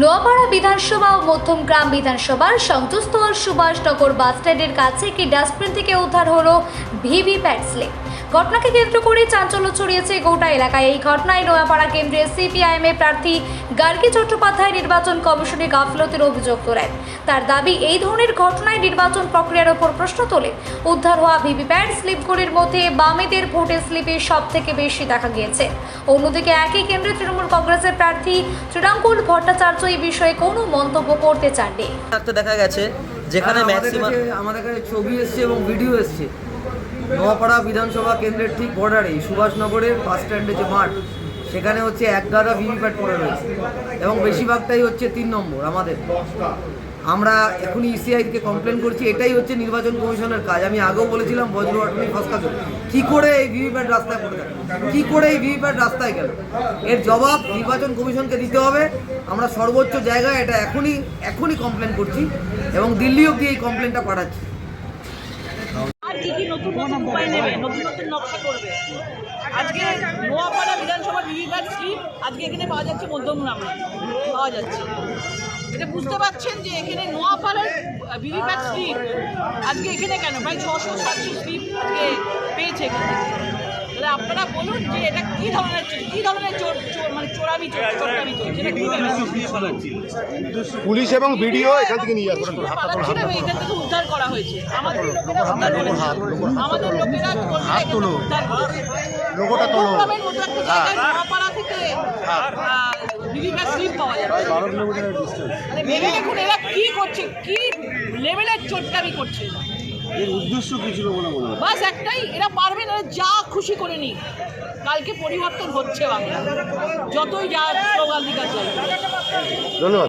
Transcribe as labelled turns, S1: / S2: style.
S1: নোয়াপাড়া বিধানসভা ও মধ্যমগ্রাম বিধানসভার সংযোগস্থল সুভাষনগর বাসস্ট্যান্ডের কাছে একটি ডাস্টবিন থেকে উদ্ধার হলো ভিভিপ্যাট স্লিপ। ঘটনাকে কেন্দ্র করে চাঞ্চল্য ছড়িয়েছে গোটা এলাকায়। এই ঘটনায় নোয়াপাড়া কেন্দ্রের সিপিআইএম প্রার্থী গার্গী চট্টোপাধ্যায় নির্বাচন কমিশনের গাফিলতির অভিযোগ তোলেন। তার দাবি, এই ধরনের ঘটনায় নির্বাচন প্রক্রিয়ার ওপর প্রশ্ন তোলে। উদ্ধার হওয়া ভিভিপ্যাট স্লিপগুলির মধ্যে বামেদের ভোটের স্লিপে সব থেকে বেশি দেখা গিয়েছে। অন্যদিকে একই কেন্দ্রে তৃণমূল কংগ্রেসের প্রার্থী শ্রীরাঙ্কুল ভট্টাচার্য এই বিষয়ে কোনো মন্তব্য করতে চাননি।
S2: দেখা গেছে যেখানে
S3: আমাদের কাছে ছবি এসছে এবং ভিডিও এসছে। নোয়াপাড়া বিধানসভা কেন্দ্রের ঠিক বর্ডারে সুভাষনগরের বাস স্ট্যান্ডে যে মাঠ, সেখানে হচ্ছে এক গাদা ভিভিপ্যাট পড়ে রয়েছে এবং বেশিরভাগটাই হচ্ছে 3 নম্বর। আমরা এখনই ইসিআইকে কমপ্লেন করছি। এটাই হচ্ছে নির্বাচন কমিশনের কাজ। আমি আগেও বলেছিলাম বজ্রঘটনী ফসকা কী করে এই ভিভিপ্যাট রাস্তায় পড়ে থাকে, কী করে এই ভিভিপ্যাট রাস্তায় গেল, এর জবাব নির্বাচন কমিশনকে দিতে হবে। আমরা সর্বোচ্চ জায়গায় এটা এখনই কমপ্লেন করছি এবং দিল্লি অবধি এই কমপ্লেনটা পাঠাচ্ছি।
S4: আর কি নতুন নতুন উপায় নেবে, নতুন নতুন নকশা করবে। আজকে নোয়াপাড়া বিধানসভা ভিভিপ্যাট স্লিপ আজকে এখানে পাওয়া যাচ্ছে, মধ্যমগ্রামে পাওয়া যাচ্ছে। এটা বুঝতে পারছেন যে এখানে নোয়াপাড়ার ভিভিপ্যাট স্লিপ আজকে এখানে কেন প্রায় 600-700 স্লিপ আজকে পেয়েছে এখানে। তাহলে আপনারা বলুন যে এটা কী ধরনের মানে চোরামি চলছে, এটা কী
S5: পুলিশ এবং ভিডিও এখান থেকে নিয়ে যাচ্ছে,
S4: এখান থেকে উদ্ধার করা হয়েছে। আমাদের লোকেরা উদ্ধার করেছে, আমাদের লোকেরা
S5: লোগোটা তোলো।
S4: গ্রামের মতো একটা জায়গায় নোয়াপাড়া থেকে ভিভিপ্যাট স্লিপ পাওয়া যাচ্ছে। মানে ভেবে দেখুন এরা কি করছে, কি লেভেলের চোটকামি করছে।
S5: এর উদ্দেশ্য কি ছিল বলে মনে হয়?
S4: বাস একটাই, এরা পারবে না, যা খুশি করে নি। কালকে পরিবর্তন হচ্ছে বাংলা, যতই যা স্লোগান দিতে চাই।
S5: ধন্যবাদ।